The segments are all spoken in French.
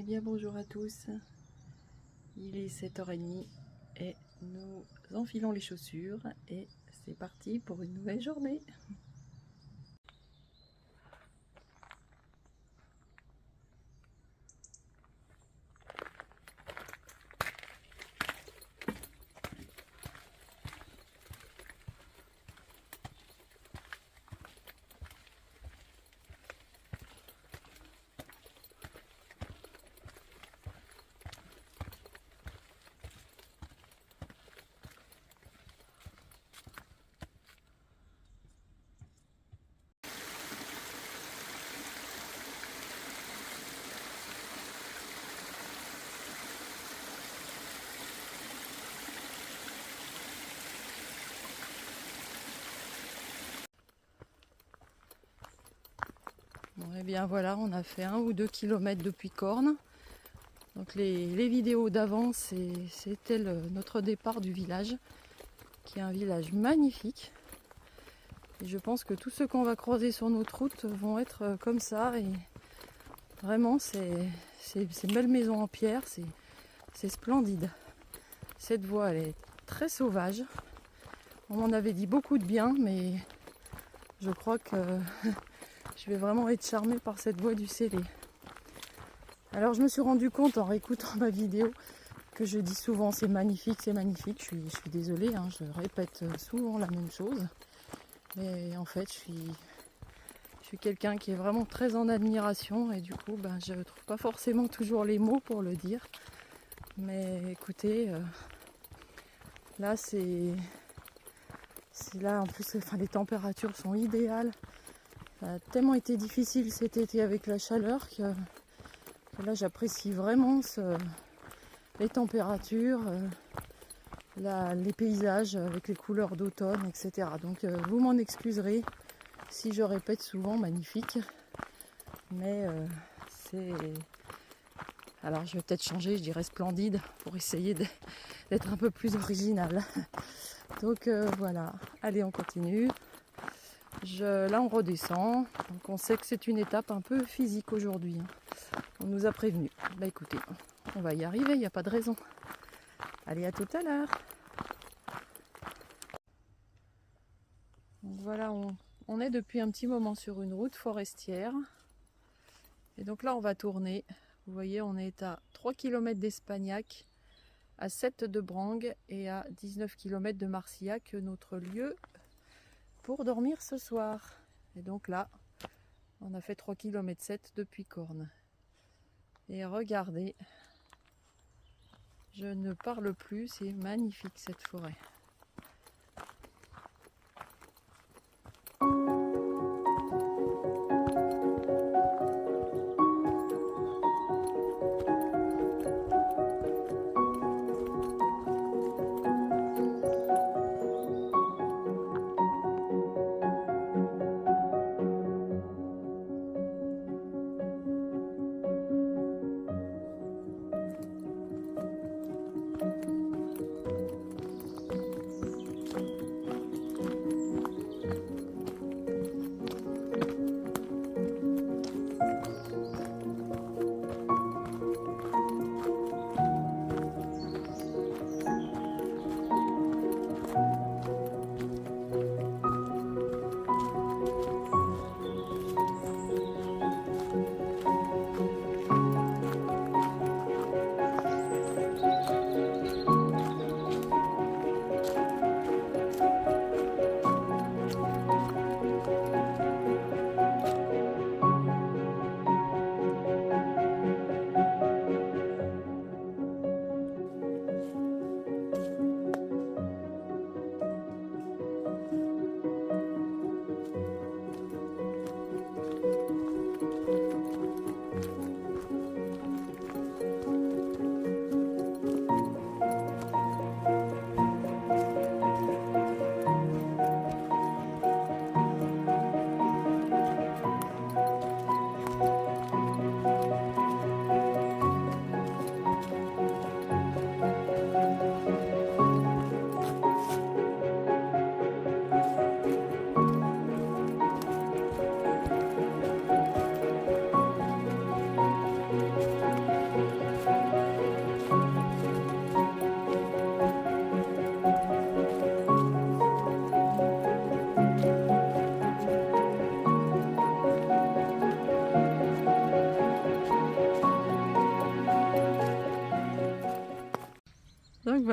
bien bonjour à tous, il est 7h30 et nous enfilons les chaussures et c'est parti pour une nouvelle journée. Bon, et bien voilà, on a fait 1 ou 2 kilomètres depuis Corne. Donc les vidéos d'avant, c'était notre départ du village, qui est un village magnifique. Et je pense que tous ceux qu'on va croiser sur notre route vont être comme ça. Et vraiment, c'est une belle maison en pierre, c'est splendide. Cette voie, elle est très sauvage. On m'en avait dit beaucoup de bien, mais je crois que je vais vraiment être charmée par cette voie du Célé. Alors je me suis rendu compte en réécoutant ma vidéo que je dis souvent c'est magnifique, c'est magnifique. Je suis désolée, hein, je répète souvent la même chose. Mais en fait, je suis quelqu'un qui est vraiment très en admiration et du coup, je ne trouve pas forcément toujours les mots pour le dire. Mais écoutez, là c'est là en plus, les températures sont idéales. Ça a tellement été difficile cet été avec la chaleur que là j'apprécie vraiment les températures, les paysages avec les couleurs d'automne, etc. Donc vous m'en excuserez si je répète souvent magnifique, mais c'est... Alors je vais peut-être changer, je dirais splendide, pour essayer d'être un peu plus original. Donc voilà, allez on continue. Là on redescend, donc on sait que c'est une étape un peu physique aujourd'hui. On nous a prévenu. Bah écoutez, on va y arriver, il n'y a pas de raison. Allez, à tout à l'heure. Donc voilà, on est depuis un petit moment sur une route forestière. Et donc là on va tourner. Vous voyez, on est à 3 km d'Espagnac, à 7 de Brangue et à 19 km de Marcillac, notre lieu pour dormir ce soir. Et donc là, on a fait 3 km 7 depuis Corne. Et regardez, je ne parle plus, c'est magnifique cette forêt.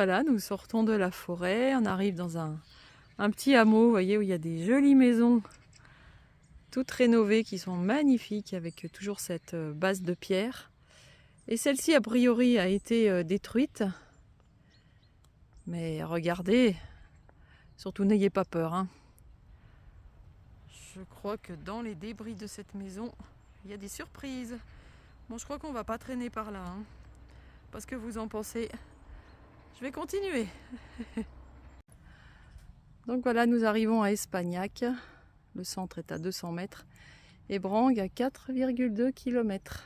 voilà, nous sortons de la forêt, on arrive dans un petit hameau, vous voyez, où il y a des jolies maisons toutes rénovées qui sont magnifiques avec toujours cette base de pierre. Et celle-ci, a priori, a été détruite. Mais regardez, surtout n'ayez pas peur, hein. Je crois que dans les débris de cette maison, il y a des surprises. Bon, je crois qu'on va pas traîner par là, hein. Parce que vous en pensez, je vais continuer. Donc voilà, nous arrivons à Espagnac. Le centre est à 200 mètres. Et Brangues à 4,2 km.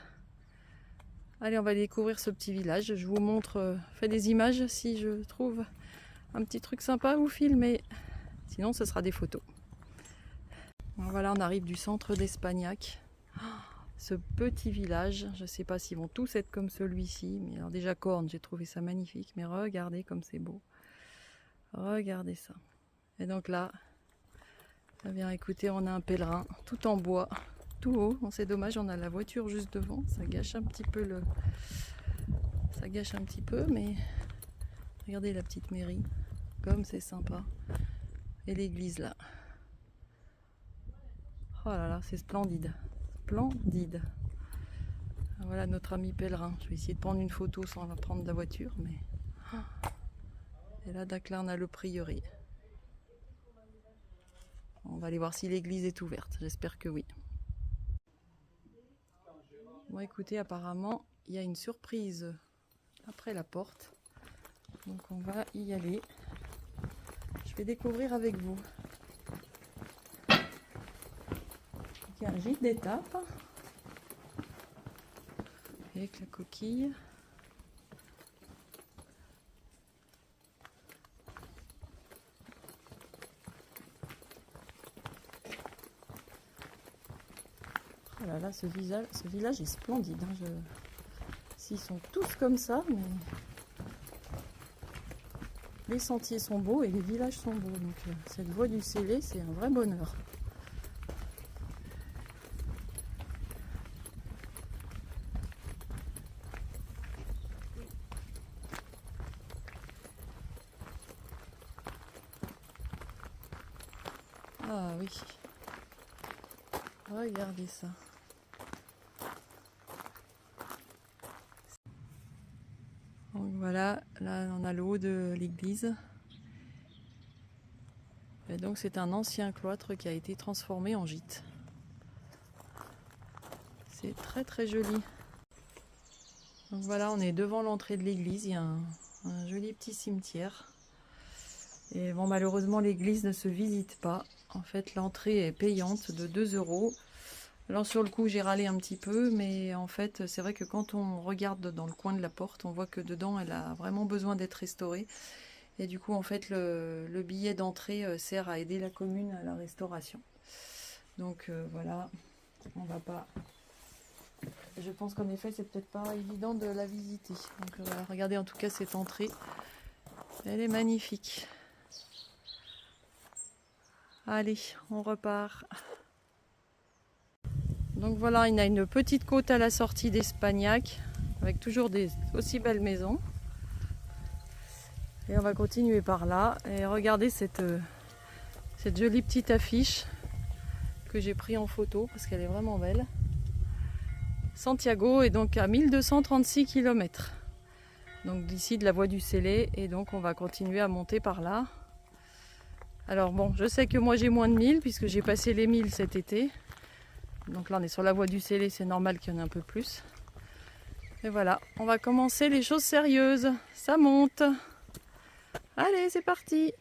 Allez, on va découvrir ce petit village. Je vous montre, fais des images si je trouve un petit truc sympa à vous filmer. Sinon, ce sera des photos. Voilà, on arrive du centre d'Espagnac. Ce petit village, je ne sais pas s'ils vont tous être comme celui-ci, mais alors déjà Corne, j'ai trouvé ça magnifique, mais regardez comme c'est beau. Regardez ça. Et donc là, eh bien écoutez, on a un pèlerin tout en bois, tout haut. Bon, c'est dommage, on a la voiture juste devant, ça gâche un petit peu mais regardez la petite mairie, comme c'est sympa. Et l'église là. Oh là là, c'est splendide. Splendide. Voilà notre ami pèlerin. Je vais essayer de prendre une photo sans la prendre de la voiture, mais. Et là, là, on a le prieuré. On va aller voir si l'église est ouverte. J'espère que oui. Bon, écoutez, apparemment, il y a une surprise après la porte. Donc, on va y aller. Je vais découvrir avec vous. Il y a un gîte d'étape. Avec la coquille. Oh là là, ce village est splendide. Hein. S'ils sont tous comme ça, mais les sentiers sont beaux et les villages sont beaux. Donc cette voie du Célé, c'est un vrai bonheur. Ah oui. Regardez ça. Donc voilà, là on a le haut de l'église. Et donc c'est un ancien cloître qui a été transformé en gîte. C'est très très joli. Donc voilà, on est devant l'entrée de l'église, il y a un joli petit cimetière. Et bon, malheureusement l'église ne se visite pas. En fait l'entrée est payante de 2 €. Alors sur le coup j'ai râlé un petit peu, mais en fait c'est vrai que quand on regarde dans le coin de la porte, on voit que dedans elle a vraiment besoin d'être restaurée. Et du coup en fait le billet d'entrée sert à aider la commune à la restauration. Donc voilà, on va pas... Je pense qu'en effet c'est peut-être pas évident de la visiter. Donc voilà, regardez en tout cas cette entrée, elle est magnifique. Allez, on repart. Donc voilà, il y a une petite côte à la sortie d'Espagnac, avec toujours des aussi belles maisons. Et on va continuer par là. Et regardez cette jolie petite affiche que j'ai prise en photo, parce qu'elle est vraiment belle. Santiago est donc à 1236 km. Donc d'ici de la voie du Célé, et donc on va continuer à monter par là. Alors bon, je sais que moi j'ai moins de 1000, puisque j'ai passé les 1000 cet été. Donc là on est sur la voie du Célé, c'est normal qu'il y en ait un peu plus. Et voilà, on va commencer les choses sérieuses. Ça monte. Allez, c'est parti.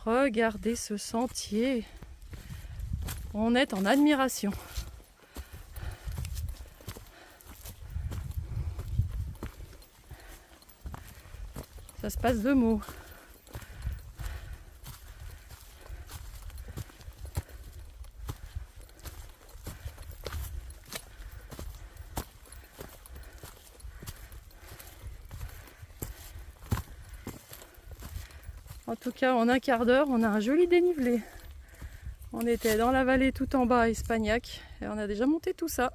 Regardez ce sentier. On est en admiration. Ça se passe de mots. En tout cas, en un quart d'heure, on a un joli dénivelé. On était dans la vallée tout en bas à Espagnac et on a déjà monté tout ça.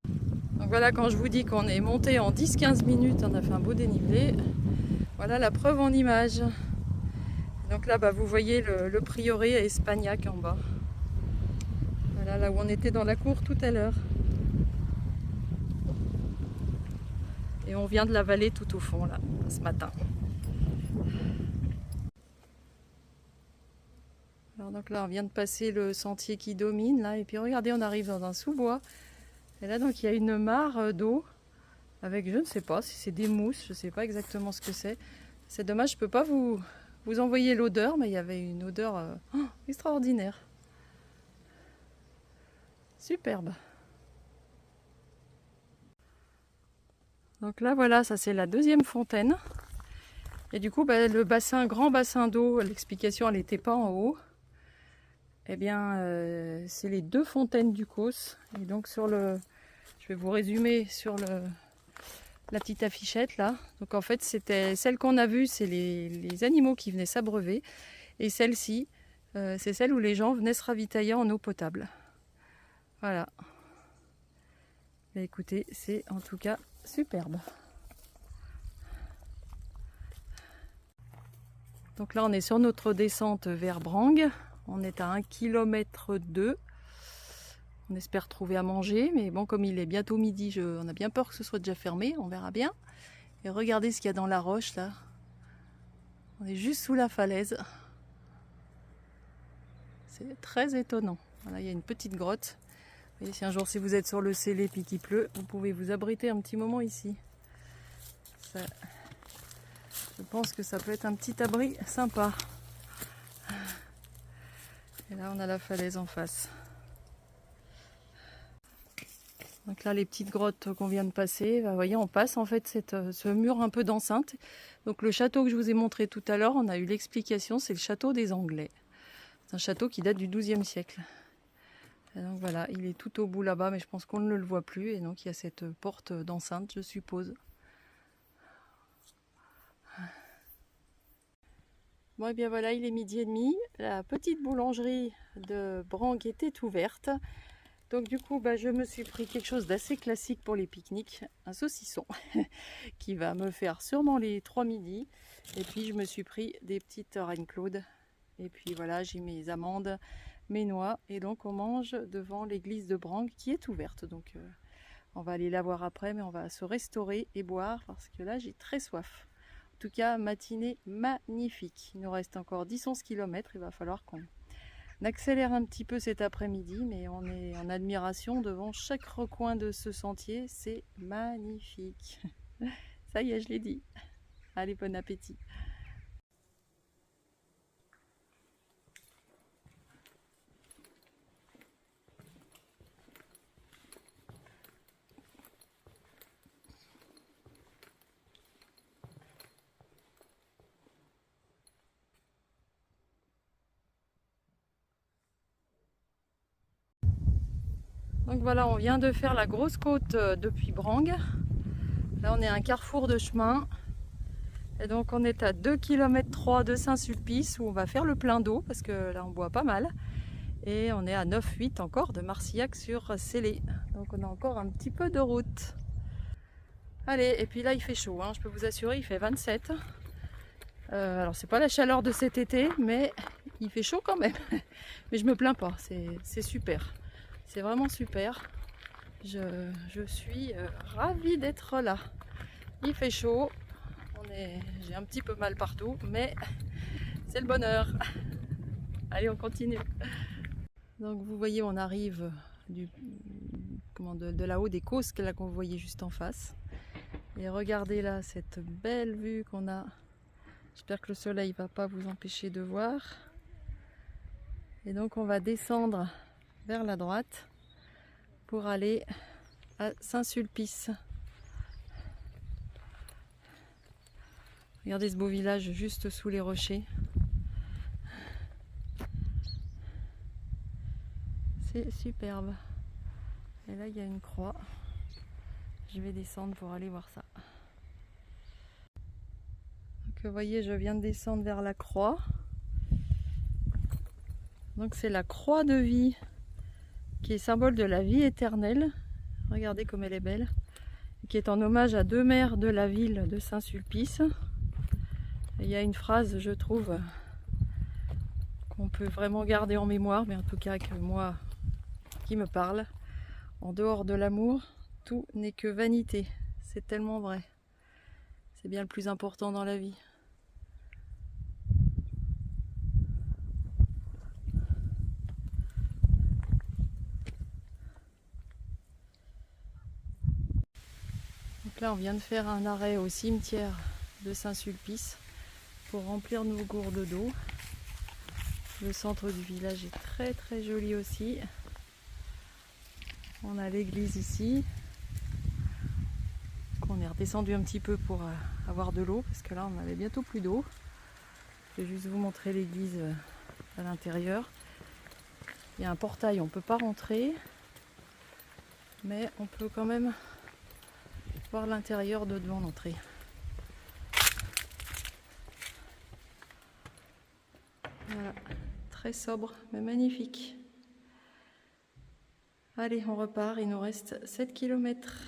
Donc voilà, quand je vous dis qu'on est monté en 10-15 minutes, on a fait un beau dénivelé. Voilà la preuve en image. Donc là, vous voyez le prieuré à Espagnac en bas. Voilà, là où on était dans la cour tout à l'heure. Et on vient de la vallée tout au fond, là, ce matin. Alors donc là, on vient de passer le sentier qui domine, là. Et puis regardez, on arrive dans un sous-bois. Et là, donc, il y a une mare d'eau avec, je ne sais pas si c'est des mousses, je ne sais pas exactement ce que c'est. C'est dommage, je ne peux pas vous envoyer l'odeur, mais il y avait une odeur extraordinaire. Superbe. Donc là, voilà, ça c'est la deuxième fontaine. Et du coup, le bassin, grand bassin d'eau, l'explication, elle n'était pas en haut. Eh bien, c'est les deux fontaines du Causse. Et donc je vais vous résumer sur la petite affichette là. Donc en fait, c'était celle qu'on a vue, c'est les animaux qui venaient s'abreuver. Et celle-ci, c'est celle où les gens venaient se ravitailler en eau potable. Voilà. Et écoutez, c'est en tout cas superbe. Donc là, on est sur notre descente vers Brangue. On est à 1,2 km. On espère trouver à manger, mais bon, comme il est bientôt midi, on a bien peur que ce soit déjà fermé, on verra bien. Et regardez ce qu'il y a dans la roche là. On est juste sous la falaise. C'est très étonnant. Voilà, il y a une petite grotte. Et si un jour, si vous êtes sur le Célé puis qu'il pleut, vous pouvez vous abriter un petit moment ici. Ça, je pense que ça peut être un petit abri sympa. Et là, on a la falaise en face. Donc là, les petites grottes qu'on vient de passer, vous voyez, on passe en fait ce mur un peu d'enceinte. Donc le château que je vous ai montré tout à l'heure, on a eu l'explication, c'est le château des Anglais. C'est un château qui date du XIIe siècle. Et donc voilà, il est tout au bout là-bas, mais je pense qu'on ne le voit plus. Et donc il y a cette porte d'enceinte, je suppose. Bon, et bien voilà, il est 12h30. La petite boulangerie de Brangue était ouverte. Donc du coup, je me suis pris quelque chose d'assez classique pour les pique-niques, un saucisson, qui va me faire sûrement les 3 midis. Et puis je me suis pris des petites Reine-Claude. Et puis voilà, j'ai mes amandes, mes noix. Et donc on mange devant l'église de Brangue qui est ouverte. Donc on va aller la voir après, mais on va se restaurer et boire parce que là j'ai très soif. En tout cas, matinée magnifique. Il nous reste encore 10-11 km, il va falloir qu'on accélère un petit peu cet après-midi, mais on est en admiration devant chaque recoin de ce sentier, c'est magnifique. Ça y est, je l'ai dit. Allez, bon appétit. Donc voilà, on vient de faire la grosse côte depuis Brangue. Là, on est à un carrefour de chemin. Et donc, on est à 2,3 km de Saint-Sulpice où on va faire le plein d'eau parce que là, on boit pas mal. Et on est à 9,8 encore de Marcillac sur Célé. Donc, on a encore un petit peu de route. Allez, et puis là, il fait chaud, hein, je peux vous assurer, il fait 27. Alors, c'est pas la chaleur de cet été, mais il fait chaud quand même. Mais je me plains pas, c'est super. C'est vraiment super. Je suis ravie d'être là. Il fait chaud. J'ai un petit peu mal partout, mais c'est le bonheur. Allez, on continue. Donc vous voyez, on arrive de là-haut des Causses, là qu'on voyait juste en face. Et regardez là cette belle vue qu'on a. J'espère que le soleil ne va pas vous empêcher de voir. Et donc on va descendre vers la droite pour aller à Saint-Sulpice. Regardez ce beau village juste sous les rochers. C'est superbe. Et là il y a une croix. Je vais descendre pour aller voir ça. Donc vous voyez, je viens de descendre vers la croix. Donc c'est la croix de vie qui est symbole de la vie éternelle. Regardez comme elle est belle. Qui est en hommage à deux maires de la ville de Saint-Sulpice. Et il y a une phrase, je trouve, qu'on peut vraiment garder en mémoire, mais en tout cas que moi, qui me parle. En dehors de l'amour, tout n'est que vanité. C'est tellement vrai. C'est bien le plus important dans la vie. Donc là, on vient de faire un arrêt au cimetière de Saint-Sulpice pour remplir nos gourdes d'eau. Le centre du village est très très joli aussi. On a l'église ici. On est redescendu un petit peu pour avoir de l'eau parce que là on avait bientôt plus d'eau. Je vais juste vous montrer l'église à l'intérieur. Il y a un portail, on ne peut pas rentrer, mais on peut quand même voir l'intérieur de devant l'entrée. Voilà, très sobre mais magnifique. Allez, on repart, il nous reste 7 km.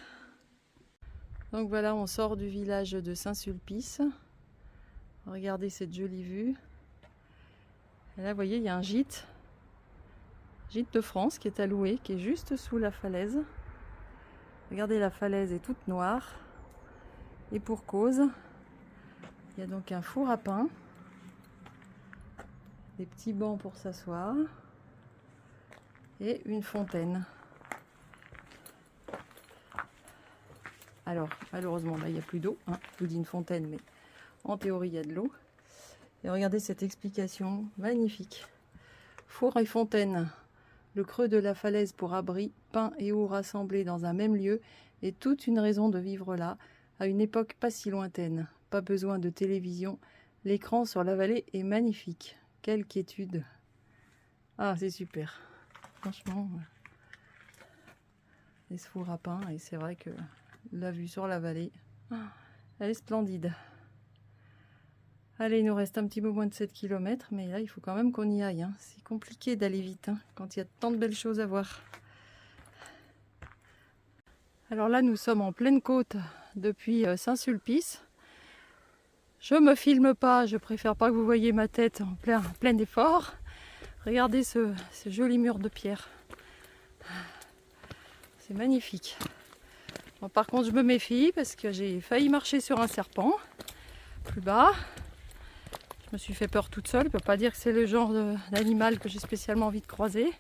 Donc voilà, on sort du village de Saint-Sulpice. Regardez cette jolie vue. Et là, vous voyez, il y a un gîte de France qui est à louer, qui est juste sous la falaise. Regardez, la falaise est toute noire. Et pour cause, il y a donc un four à pain, des petits bancs pour s'asseoir et une fontaine. Alors, malheureusement, là, il n'y a plus d'eau. Hein. Je vous dis une fontaine, mais en théorie, il y a de l'eau. Et regardez cette explication magnifique. Four et fontaine. Le creux de la falaise pour abri, pain et eau rassemblés dans un même lieu est toute une raison de vivre là, à une époque pas si lointaine. Pas besoin de télévision. L'écran sur la vallée est magnifique. Quelle quiétude. Ah, c'est super. Franchement, et ce four à pain, et c'est vrai que la vue sur la vallée, elle est splendide. Allez, il nous reste un petit peu moins de 7 km, mais là, il faut quand même qu'on y aille. Hein. C'est compliqué d'aller vite, hein, quand il y a tant de belles choses à voir. Alors là, nous sommes en pleine côte depuis Saint-Sulpice. Je me filme pas, je préfère pas que vous voyiez ma tête en plein effort. Regardez ce joli mur de pierre. C'est magnifique. Bon, par contre, je me méfie parce que j'ai failli marcher sur un serpent plus bas. Je me suis fait peur toute seule. Je ne peux pas dire que c'est le genre d'animal que j'ai spécialement envie de croiser.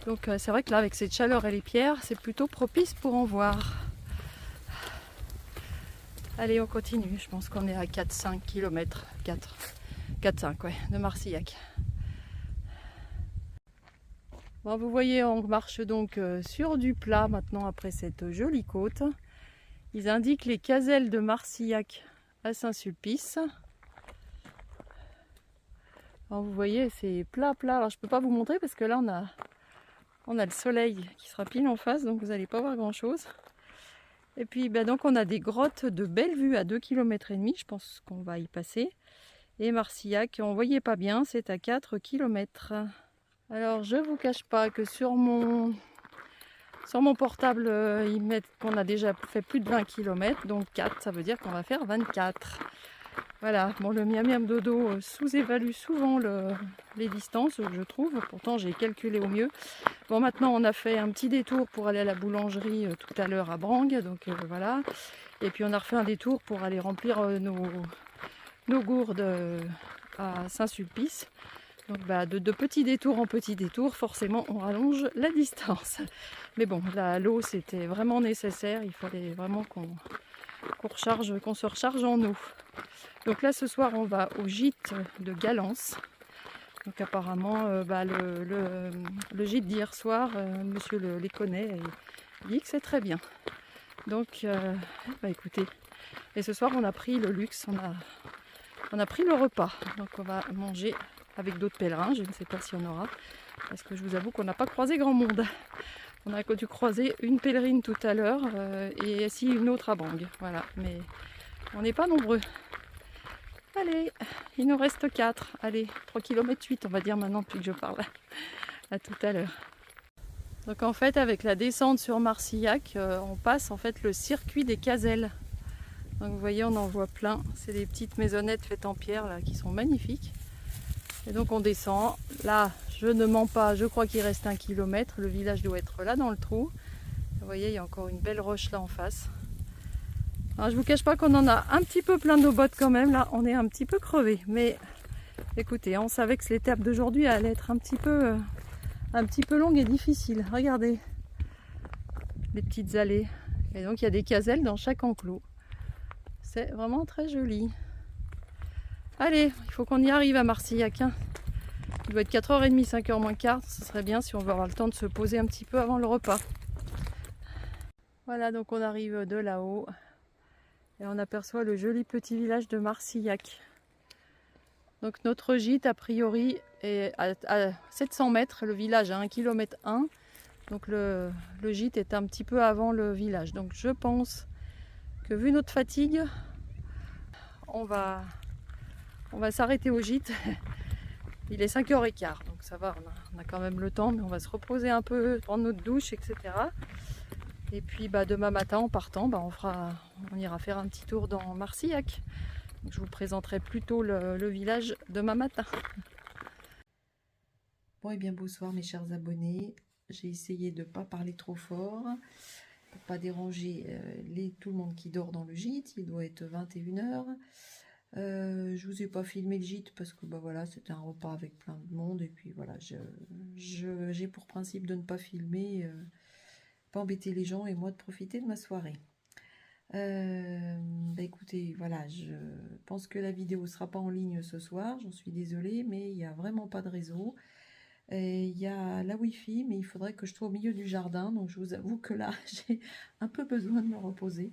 Donc c'est vrai que là, avec cette chaleur et les pierres, c'est plutôt propice pour en voir. Allez, on continue. Je pense qu'on est à 4-5 km. 4-5, ouais, de Marcillac. Bon, vous voyez, on marche donc sur du plat maintenant après cette jolie côte. Ils indiquent les caselles de Marcillac à Saint-Sulpice. Alors, vous voyez, c'est plat. Alors je ne peux pas vous montrer parce que là on a le soleil qui sera pile en face, donc vous n'allez pas voir grand chose. Et puis donc on a des grottes de belles vues à 2,5 km, je pense qu'on va y passer. Et Marcillac, on ne voyait pas bien, c'est à 4 km. Alors je vous cache pas que sur mon portable, ils mettent qu'on a déjà fait plus de 20 km, donc 4, ça veut dire qu'on va faire 24. Voilà, bon, le Miam Miam Dodo sous-évalue souvent les distances, je trouve. Pourtant, j'ai calculé au mieux. Bon, maintenant, on a fait un petit détour pour aller à la boulangerie tout à l'heure à Brangue. Donc voilà. Et puis, on a refait un détour pour aller remplir nos gourdes à Saint-Sulpice. Donc, de petit détour en petit détour, forcément, on rallonge la distance. Mais bon, l'eau, c'était vraiment nécessaire. Il fallait vraiment qu'on se recharge en eau. Donc là, ce soir, on va au gîte de Galance. Donc apparemment, le gîte d'hier soir, monsieur les connaît et il dit que c'est très bien. Donc écoutez, et ce soir on a pris le luxe, on a pris le repas. Donc on va manger avec d'autres pèlerins, je ne sais pas si on aura, parce que je vous avoue qu'on n'a pas croisé grand monde. On a dû croiser une pèlerine tout à l'heure et si une autre à Bang. Voilà, mais on n'est pas nombreux. Allez, il nous reste 4. Allez, 3 km 8 on va dire maintenant depuis que je parle. À tout à l'heure. Donc en fait avec la descente sur Marcillac, on passe en fait le circuit des Caselles. Donc vous voyez on en voit plein. C'est des petites maisonnettes faites en pierre là qui sont magnifiques. Et donc on descend. Là je ne mens pas, je crois qu'il reste 1 km. Le village doit être là dans le trou. Vous voyez il y a encore une belle roche là en face. Alors, je vous cache pas qu'on en a un petit peu plein nos bottes quand même, là on est un petit peu crevé, mais écoutez, on savait que l'étape d'aujourd'hui allait être un petit peu longue et difficile. Regardez les petites allées, et donc il y a des caselles dans chaque enclos, c'est vraiment très joli. Allez, il faut qu'on y arrive à Marcillac, hein. Il doit être 4h30, 5h moins quart, ce serait bien si on va avoir le temps de se poser un petit peu avant le repas. Voilà, donc on arrive de là-haut. Et on aperçoit le joli petit village de Marcillac. Donc notre gîte a priori est à 700 mètres, le village à 1 km 1. Donc le gîte est un petit peu avant le village. Donc je pense que vu notre fatigue, on va s'arrêter au gîte. Il est 5h15, donc ça va, on a quand même le temps, mais on va se reposer un peu, prendre notre douche, etc. Et puis demain matin en partant, on ira faire un petit tour dans Marcillac. Donc, je vous présenterai plutôt le village demain matin. Bon et bien bonsoir mes chers abonnés. J'ai essayé de ne pas parler trop fort pour pas déranger tout le monde qui dort dans le gîte. Il doit être 21h. Je vous ai pas filmé le gîte parce que voilà, c'était un repas avec plein de monde et puis voilà, j'ai pour principe de ne pas filmer, pas embêter les gens et moi de profiter de ma soirée. Écoutez, voilà, je pense que la vidéo sera pas en ligne ce soir, j'en suis désolée, mais il n'y a vraiment pas de réseau. Il y a la wifi, mais il faudrait que je sois au milieu du jardin, donc je vous avoue que là j'ai un peu besoin de me reposer.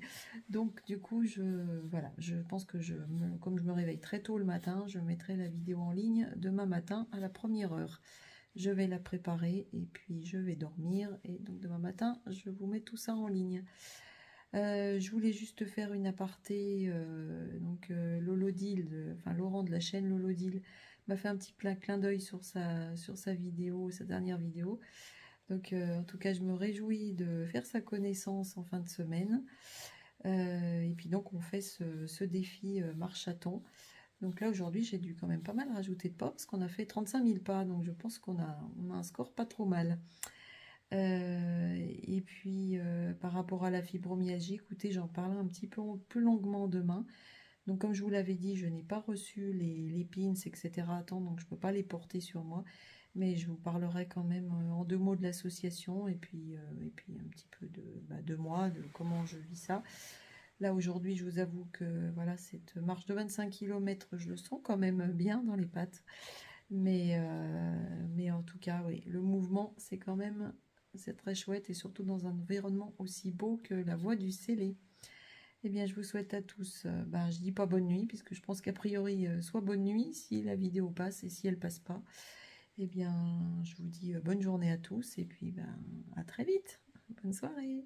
Donc du coup voilà, je pense que comme je me réveille très tôt le matin, je mettrai la vidéo en ligne demain matin à la 1re heure. Je vais la préparer et puis je vais dormir et donc demain matin je vous mets tout ça en ligne. Je voulais juste faire une aparté, Lolodil, Laurent de la chaîne Lolodil m'a fait un petit clin d'œil sur sa vidéo, sa dernière vidéo. Donc en tout cas je me réjouis de faire sa connaissance en fin de semaine. Et puis donc on fait ce défi marche-à-thon. Donc là aujourd'hui j'ai dû quand même pas mal rajouter de pas parce qu'on a fait 35 000 pas, donc je pense qu'on a un score pas trop mal. Et puis par rapport à la fibromyalgie, écoutez, j'en parlerai un petit peu plus longuement demain. Donc comme je vous l'avais dit, je n'ai pas reçu les pins, etc. à temps, donc je ne peux pas les porter sur moi. Mais je vous parlerai quand même en 2 mots de l'association et puis un petit peu de moi, de comment je vis ça. Là aujourd'hui, je vous avoue que voilà, cette marche de 25 km, je le sens quand même bien dans les pattes. Mais en tout cas, oui, le mouvement, c'est très chouette et surtout dans un environnement aussi beau que la voie du Célé. Eh bien, je vous souhaite à tous, je dis pas bonne nuit, puisque je pense qu'a priori, soit bonne nuit si la vidéo passe, et si elle passe pas, eh bien, je vous dis bonne journée à tous, et puis à très vite. Bonne soirée.